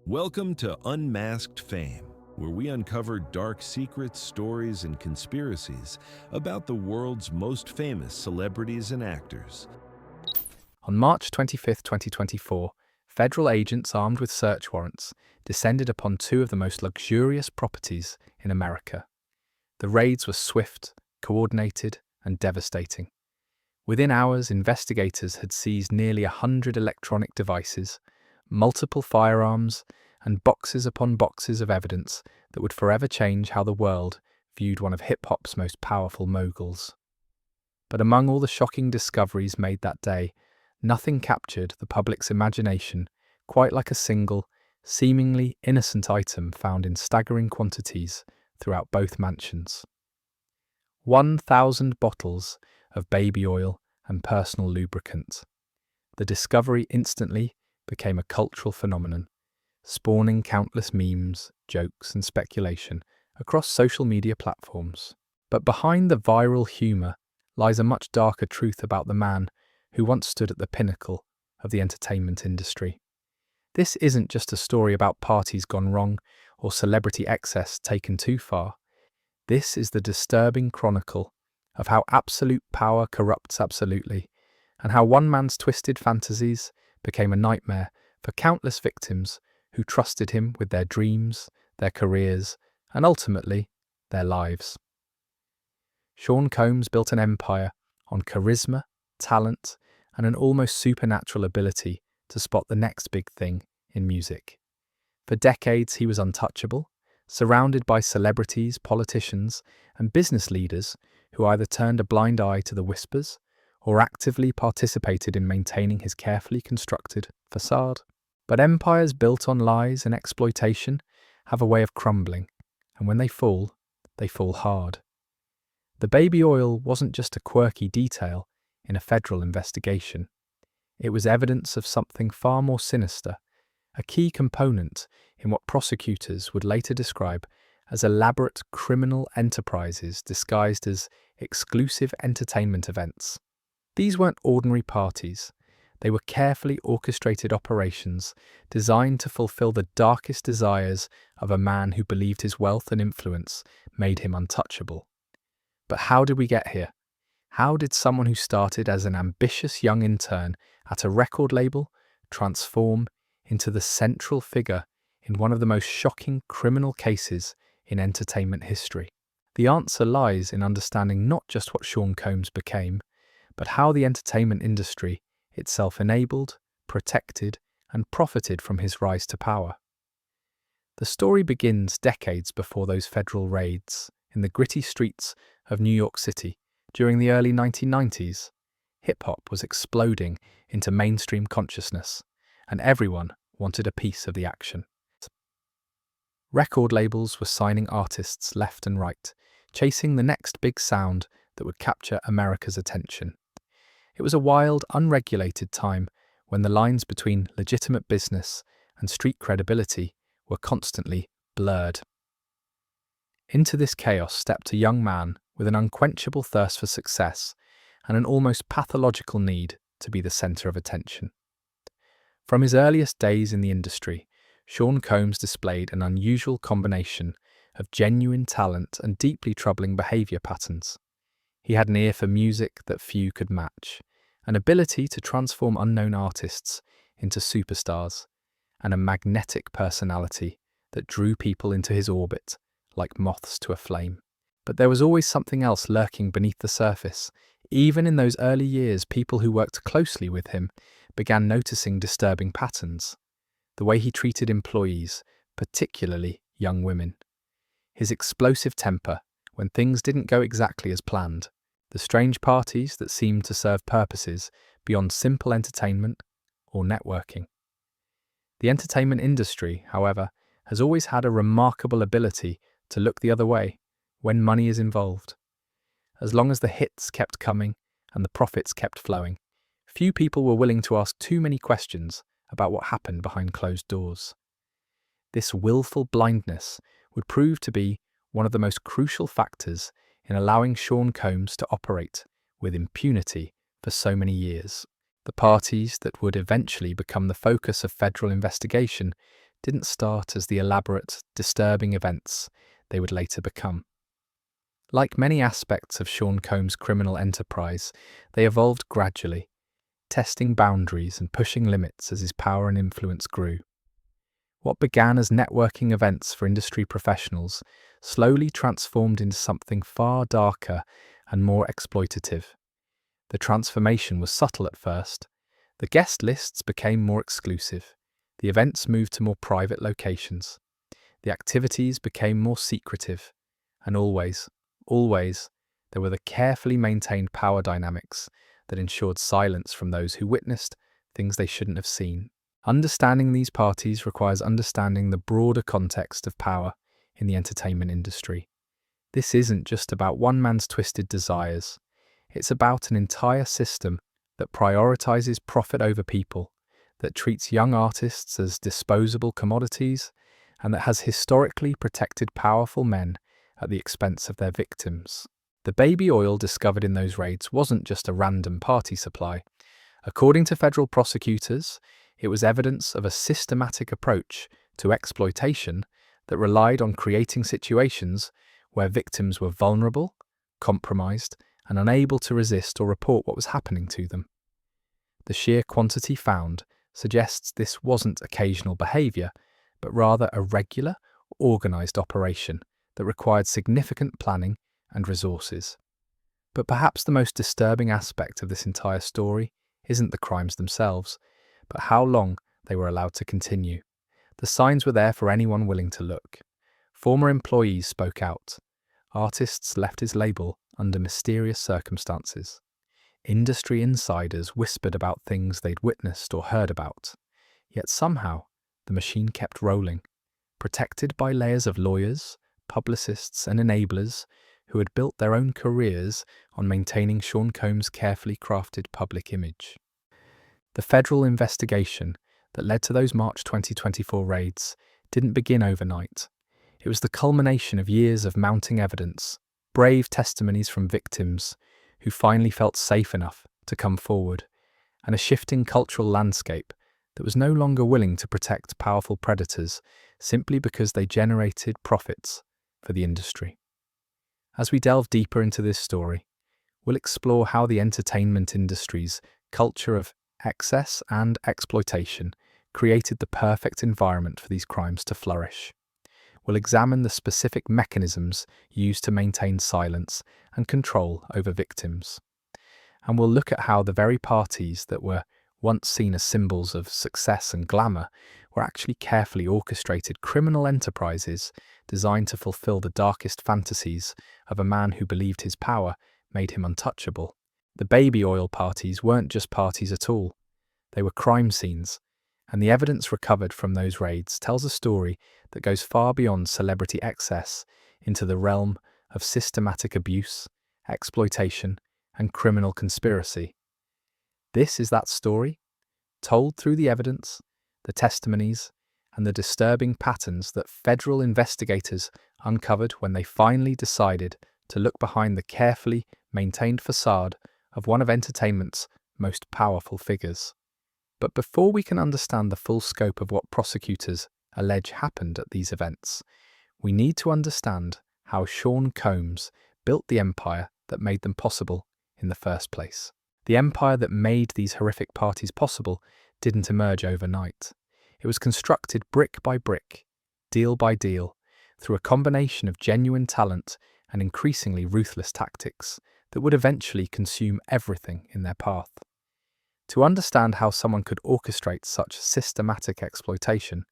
Welcome to Unmasked Fame, where we uncover dark secrets, stories, and conspiracies about the world's most famous celebrities and actors. On March 25, 2024, federal agents armed with search warrants descended upon two of the most luxurious properties in America. The raids were swift, coordinated, and devastating. Within hours, investigators had seized nearly 100 electronic devices, multiple firearms, and boxes upon boxes of evidence that would forever change how the world viewed one of hip-hop's most powerful moguls. But among all the shocking discoveries made that day, nothing captured the public's imagination quite like a single, seemingly innocent item found in staggering quantities throughout both mansions. 1,000 bottles of baby oil and personal lubricant. The discovery instantly became a cultural phenomenon, spawning countless memes, jokes, and speculation across social media platforms. But behind the viral humour lies a much darker truth about the man who once stood at the pinnacle of the entertainment industry. This isn't just a story about parties gone wrong or celebrity excess taken too far. This is the disturbing chronicle of how absolute power corrupts absolutely, and how one man's twisted fantasies became a nightmare for countless victims who trusted him with their dreams, their careers, and ultimately, their lives. Sean Combs built an empire on charisma, talent, and an almost supernatural ability to spot the next big thing in music. For decades, he was untouchable, surrounded by celebrities, politicians, and business leaders who either turned a blind eye to the whispers or actively participated in maintaining his carefully constructed facade. But empires built on lies and exploitation have a way of crumbling, and when they fall hard. The baby oil wasn't just a quirky detail in a federal investigation. It was evidence of something far more sinister, a key component in what prosecutors would later describe as elaborate criminal enterprises disguised as exclusive entertainment events. These weren't ordinary parties. They were carefully orchestrated operations designed to fulfill the darkest desires of a man who believed his wealth and influence made him untouchable. But how did we get here? How did someone who started as an ambitious young intern at a record label transform into the central figure in one of the most shocking criminal cases in entertainment history? The answer lies in understanding not just what Sean Combs became, but how the entertainment industry itself enabled, protected, and profited from his rise to power. The story begins decades before those federal raids in the gritty streets of New York City. During the early 1990s, hip-hop was exploding into mainstream consciousness, and everyone wanted a piece of the action. Record labels were signing artists left and right, chasing the next big sound that would capture America's attention. It was a wild, unregulated time when the lines between legitimate business and street credibility were constantly blurred. Into this chaos stepped a young man with an unquenchable thirst for success and an almost pathological need to be the center of attention. From his earliest days in the industry, Sean Combs displayed an unusual combination of genuine talent and deeply troubling behavior patterns. He had an ear for music that few could match, an ability to transform unknown artists into superstars, and a magnetic personality that drew people into his orbit like moths to a flame. But there was always something else lurking beneath the surface. Even in those early years, people who worked closely with him began noticing disturbing patterns. The way he treated employees, particularly young women. His explosive temper when things didn't go exactly as planned. The strange parties that seemed to serve purposes beyond simple entertainment or networking. The entertainment industry, however, has always had a remarkable ability to look the other way when money is involved. As long as the hits kept coming and the profits kept flowing, few people were willing to ask too many questions about what happened behind closed doors. This willful blindness would prove to be one of the most crucial factors in allowing Sean Combs to operate with impunity for so many years. The parties that would eventually become the focus of federal investigation didn't start as the elaborate, disturbing events they would later become. Like many aspects of Sean Combs' criminal enterprise, they evolved gradually, testing boundaries and pushing limits as his power and influence grew. What began as networking events for industry professionals slowly transformed into something far darker and more exploitative. The transformation was subtle at first. The guest lists became more exclusive. The events moved to more private locations. The activities became more secretive. And always, there were the carefully maintained power dynamics that ensured silence from those who witnessed things they shouldn't have seen. Understanding these parties requires understanding the broader context of power in the entertainment industry. This isn't just about one man's twisted desires. It's about an entire system that prioritizes profit over people, that treats young artists as disposable commodities, and that has historically protected powerful men at the expense of their victims. The baby oil discovered in those raids wasn't just a random party supply. According to federal prosecutors, it was evidence of a systematic approach to exploitation that relied on creating situations where victims were vulnerable, compromised, and unable to resist or report what was happening to them. The sheer quantity found suggests this wasn't occasional behaviour, but rather a regular, organised operation that required significant planning and resources. But perhaps the most disturbing aspect of this entire story isn't the crimes themselves, but how long they were allowed to continue. The signs were there for anyone willing to look. Former employees spoke out. Artists left his label under mysterious circumstances. Industry insiders whispered about things they'd witnessed or heard about. Yet somehow, the machine kept rolling, protected by layers of lawyers, publicists, and enablers who had built their own careers on maintaining Sean Combs' carefully crafted public image. The federal investigation that led to those March 2024 raids didn't begin overnight. It was the culmination of years of mounting evidence, brave testimonies from victims who finally felt safe enough to come forward, and a shifting cultural landscape that was no longer willing to protect powerful predators simply because they generated profits for the industry. As we delve deeper into this story, we'll explore how the entertainment industry's culture of excess and exploitation created the perfect environment for these crimes to flourish. We'll examine the specific mechanisms used to maintain silence and control over victims. And we'll look at how the very parties that were once seen as symbols of success and glamour were actually carefully orchestrated criminal enterprises designed to fulfill the darkest fantasies of a man who believed his power made him untouchable. The baby oil parties weren't just parties at all. They were crime scenes, and the evidence recovered from those raids tells a story that goes far beyond celebrity excess into the realm of systematic abuse, exploitation, and criminal conspiracy. This is that story, told through the evidence, the testimonies, and the disturbing patterns that federal investigators uncovered when they finally decided to look behind the carefully maintained facade of one of entertainment's most powerful figures. But before we can understand the full scope of what prosecutors allege happened at these events, we need to understand how Sean Combs built the empire that made them possible in the first place. The empire that made these horrific parties possible didn't emerge overnight. It was constructed brick by brick, deal by deal, through a combination of genuine talent and increasingly ruthless tactics that would eventually consume everything in their path. To understand how someone could orchestrate such systematic exploitation,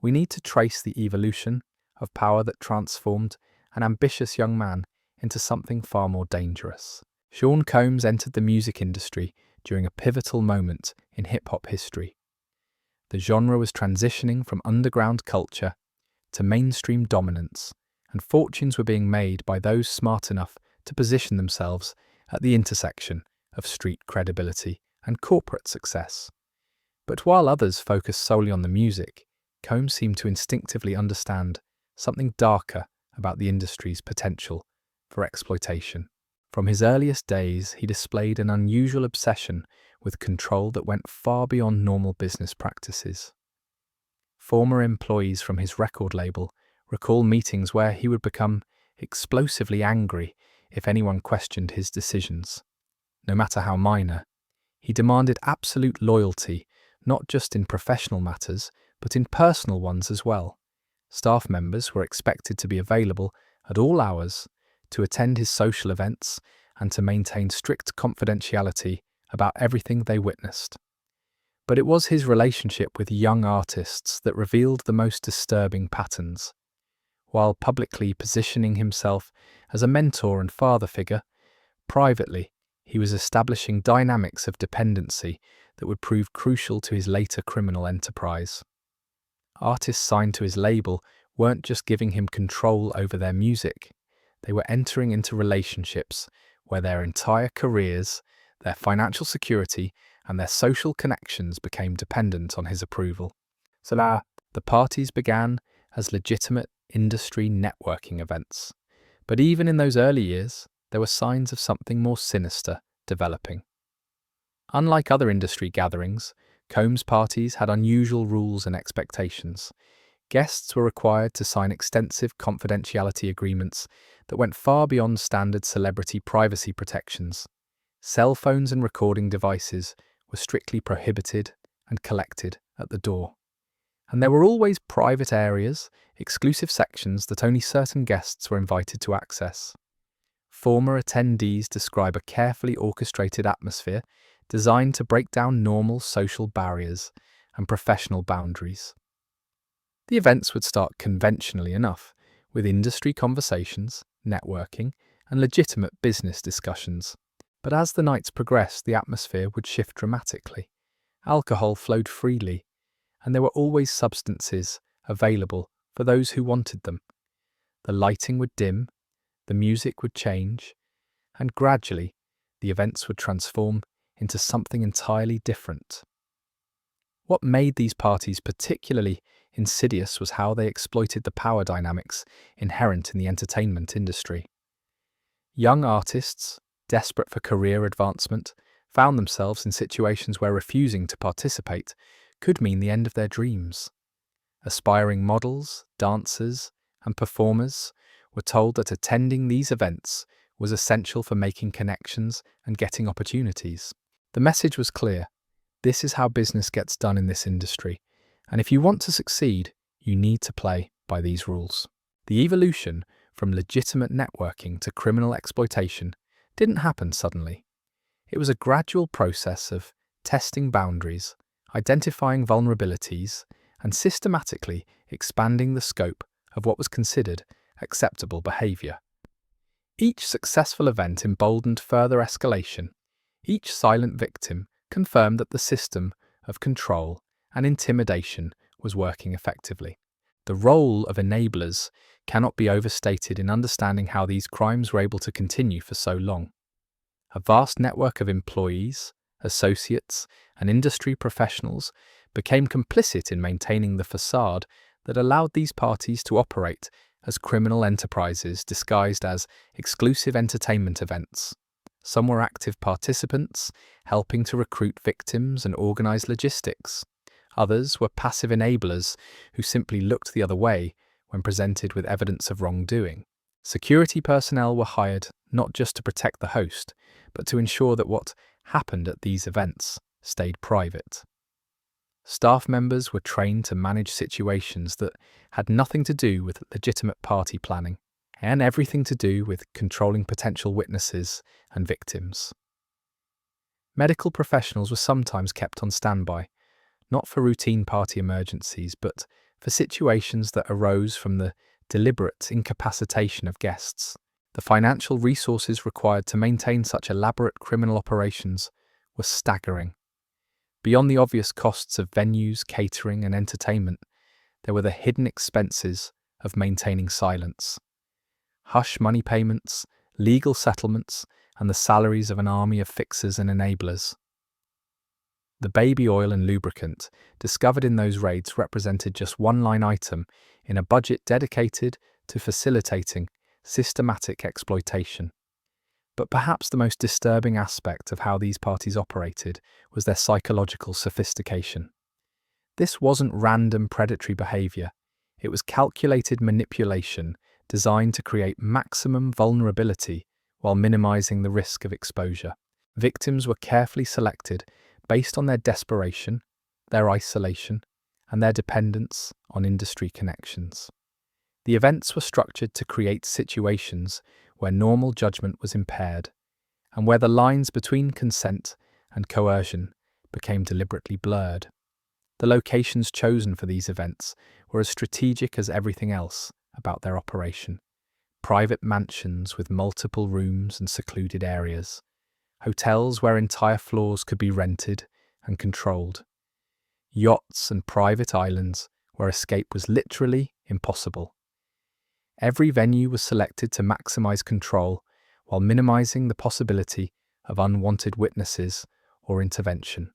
we need to trace the evolution of power that transformed an ambitious young man into something far more dangerous. Sean Combs entered the music industry during a pivotal moment in hip-hop history. The genre was transitioning from underground culture to mainstream dominance, and fortunes were being made by those smart enough to position themselves at the intersection of street credibility and corporate success. But while others focused solely on the music, Combs seemed to instinctively understand something darker about the industry's potential for exploitation. From his earliest days, he displayed an unusual obsession with control that went far beyond normal business practices. Former employees from his record label recall meetings where he would become explosively angry if anyone questioned his decisions, no matter how minor. He demanded absolute loyalty, not just in professional matters, but in personal ones as well. Staff members were expected to be available at all hours, to attend his social events, and to maintain strict confidentiality about everything they witnessed. But it was his relationship with young artists that revealed the most disturbing patterns. While publicly positioning himself as a mentor and father figure, privately, he was establishing dynamics of dependency that would prove crucial to his later criminal enterprise. Artists signed to his label weren't just giving him control over their music, they were entering into relationships where their entire careers, their financial security, and their social connections became dependent on his approval. So now, the parties began as legitimate industry networking events. But even in those early years, there were signs of something more sinister developing. Unlike other industry gatherings, Combs' parties had unusual rules and expectations. Guests were required to sign extensive confidentiality agreements that went far beyond standard celebrity privacy protections. Cell phones and recording devices were strictly prohibited and collected at the door. And there were always private areas, exclusive sections that only certain guests were invited to access. Former attendees describe a carefully orchestrated atmosphere designed to break down normal social barriers and professional boundaries. The events would start conventionally enough, with industry conversations, networking, and legitimate business discussions. But as the nights progressed, the atmosphere would shift dramatically. Alcohol flowed freely, and there were always substances available for those who wanted them. The lighting would dim, the music would change, and gradually the events would transform into something entirely different. What made these parties particularly insidious was how they exploited the power dynamics inherent in the entertainment industry. Young artists, desperate for career advancement, found themselves in situations where refusing to participate could mean the end of their dreams. Aspiring models, dancers, and performers were told that attending these events was essential for making connections and getting opportunities. The message was clear: this is how business gets done in this industry, and if you want to succeed, you need to play by these rules. The evolution from legitimate networking to criminal exploitation didn't happen suddenly. It was a gradual process of testing boundaries, identifying vulnerabilities, and systematically expanding the scope of what was considered acceptable behavior. Each successful event emboldened further escalation. Each silent victim confirmed that the system of control and intimidation was working effectively. The role of enablers cannot be overstated in understanding how these crimes were able to continue for so long. A vast network of employees, associates, and industry professionals became complicit in maintaining the facade that allowed these parties to operate as criminal enterprises disguised as exclusive entertainment events. Some were active participants, helping to recruit victims and organize logistics. Others were passive enablers who simply looked the other way when presented with evidence of wrongdoing. Security personnel were hired not just to protect the host, but to ensure that what happened at these events stayed private. Staff members were trained to manage situations that had nothing to do with legitimate party planning, and everything to do with controlling potential witnesses and victims. Medical professionals were sometimes kept on standby, not for routine party emergencies, but for situations that arose from the deliberate incapacitation of guests. The financial resources required to maintain such elaborate criminal operations were staggering. Beyond the obvious costs of venues, catering, and entertainment, there were the hidden expenses of maintaining silence. Hush money payments, legal settlements, and the salaries of an army of fixers and enablers. The baby oil and lubricant discovered in those raids represented just one line item in a budget dedicated to facilitating systematic exploitation. But perhaps the most disturbing aspect of how these parties operated was their psychological sophistication. This wasn't random predatory behavior. It was calculated manipulation designed to create maximum vulnerability while minimizing the risk of exposure. Victims were carefully selected based on their desperation, their isolation, and their dependence on industry connections. The events were structured to create situations where normal judgment was impaired and where the lines between consent and coercion became deliberately blurred. The locations chosen for these events were as strategic as everything else about their operation. Private mansions with multiple rooms and secluded areas, hotels where entire floors could be rented and controlled, yachts and private islands where escape was literally impossible. Every venue was selected to maximize control while minimizing the possibility of unwanted witnesses or intervention.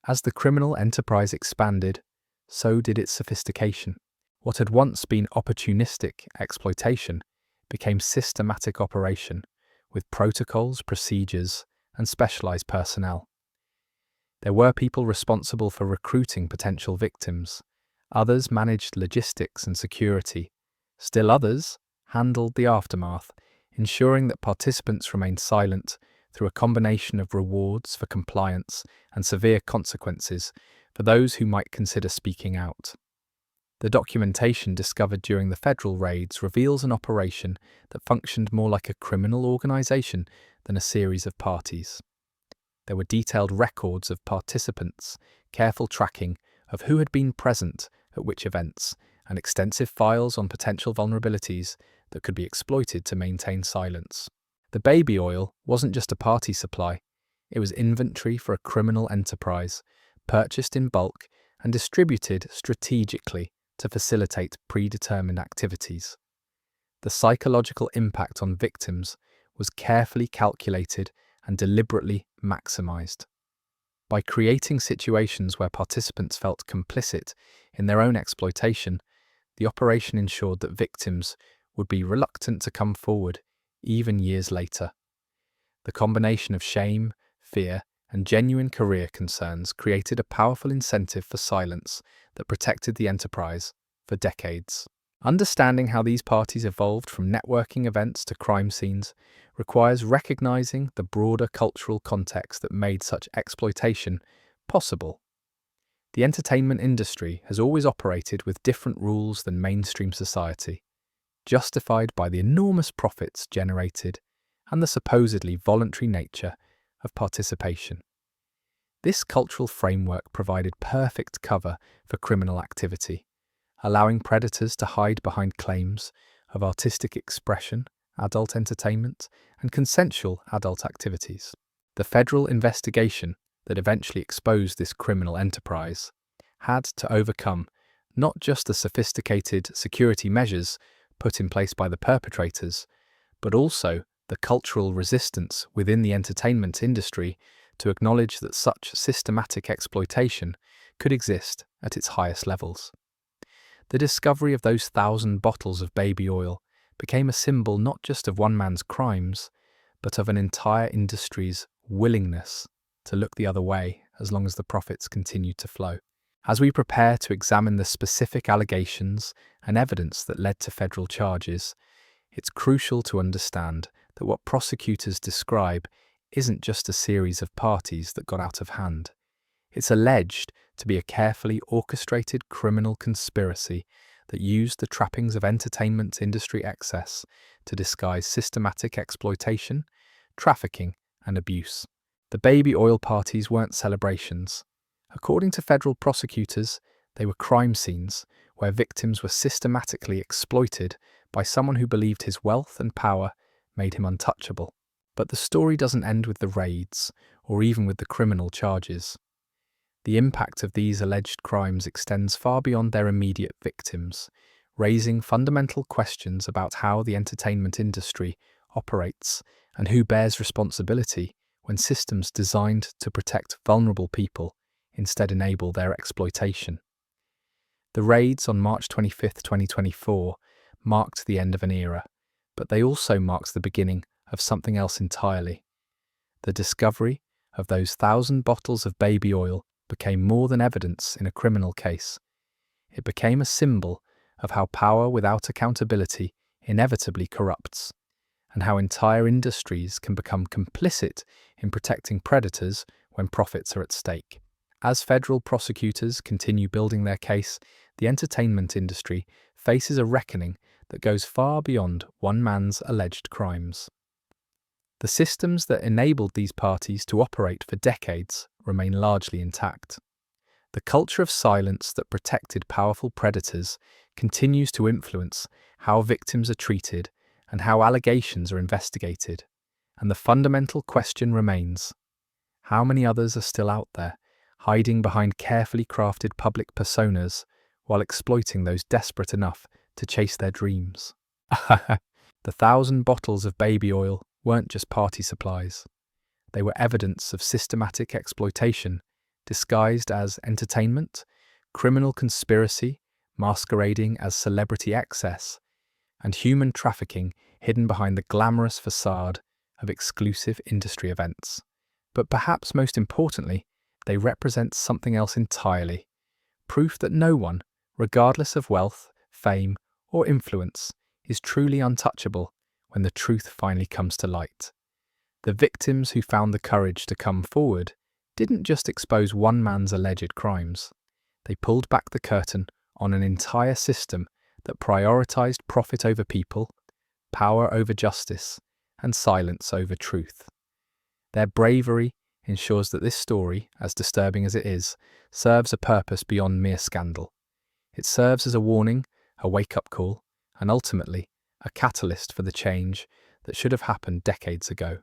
As the criminal enterprise expanded, so did its sophistication. What had once been opportunistic exploitation became systematic operation, with protocols, procedures, and specialized personnel. There were people responsible for recruiting potential victims. Others managed logistics and security. Still others handled the aftermath, ensuring that participants remained silent through a combination of rewards for compliance and severe consequences for those who might consider speaking out. The documentation discovered during the federal raids reveals an operation that functioned more like a criminal organization than a series of parties. There were detailed records of participants, careful tracking of who had been present at which events, and extensive files on potential vulnerabilities that could be exploited to maintain silence. The baby oil wasn't just a party supply, it was inventory for a criminal enterprise, purchased in bulk and distributed strategically to facilitate predetermined activities. The psychological impact on victims was carefully calculated and deliberately maximized. By creating situations where participants felt complicit in their own exploitation, the operation ensured that victims would be reluctant to come forward even years later. The combination of shame, fear, and genuine career concerns created a powerful incentive for silence that protected the enterprise for decades. Understanding how these parties evolved from networking events to crime scenes requires recognizing the broader cultural context that made such exploitation possible. The entertainment industry has always operated with different rules than mainstream society, justified by the enormous profits generated and the supposedly voluntary nature of participation. This cultural framework provided perfect cover for criminal activity, allowing predators to hide behind claims of artistic expression, adult entertainment, and consensual adult activities. The federal investigation that eventually exposed this criminal enterprise had to overcome not just the sophisticated security measures put in place by the perpetrators, but also the cultural resistance within the entertainment industry to acknowledge that such systematic exploitation could exist at its highest levels. The discovery of those 1,000 bottles of baby oil became a symbol not just of one man's crimes, but of an entire industry's willingness to look the other way as long as the profits continued to flow. As we prepare to examine the specific allegations and evidence that led to federal charges, it's crucial to understand that what prosecutors describe isn't just a series of parties that got out of hand. It's alleged to be a carefully orchestrated criminal conspiracy that used the trappings of entertainment industry excess to disguise systematic exploitation, trafficking, and abuse. The baby oil parties weren't celebrations. According to federal prosecutors, they were crime scenes where victims were systematically exploited by someone who believed his wealth and power made him untouchable. But the story doesn't end with the raids, or even with the criminal charges. The impact of these alleged crimes extends far beyond their immediate victims, raising fundamental questions about how the entertainment industry operates and who bears responsibility when systems designed to protect vulnerable people instead enable their exploitation. The raids on March 25, 2024 marked the end of an era, but they also marked the beginning of something else entirely. The discovery of those 1,000 bottles of baby oil became more than evidence in a criminal case. It became a symbol of how power without accountability inevitably corrupts, and how entire industries can become complicit in protecting predators when profits are at stake. As federal prosecutors continue building their case, the entertainment industry faces a reckoning that goes far beyond one man's alleged crimes. The systems that enabled these parties to operate for decades remain largely intact. The culture of silence that protected powerful predators continues to influence how victims are treated and how allegations are investigated. And the fundamental question remains: how many others are still out there, hiding behind carefully crafted public personas while exploiting those desperate enough to chase their dreams? The 1,000 bottles of baby oil weren't just party supplies. They were evidence of systematic exploitation, disguised as entertainment, criminal conspiracy masquerading as celebrity excess, and human trafficking hidden behind the glamorous facade of exclusive industry events. But perhaps most importantly, they represent something else entirely: proof that no one, regardless of wealth, fame, or influence, is truly untouchable when the truth finally comes to light. The victims who found the courage to come forward didn't just expose one man's alleged crimes. They pulled back the curtain on an entire system that prioritized profit over people, power over justice, and silence over truth. Their bravery ensures that this story, as disturbing as it is, serves a purpose beyond mere scandal. It serves as a warning, a wake-up call, and ultimately, a catalyst for the change that should have happened decades ago.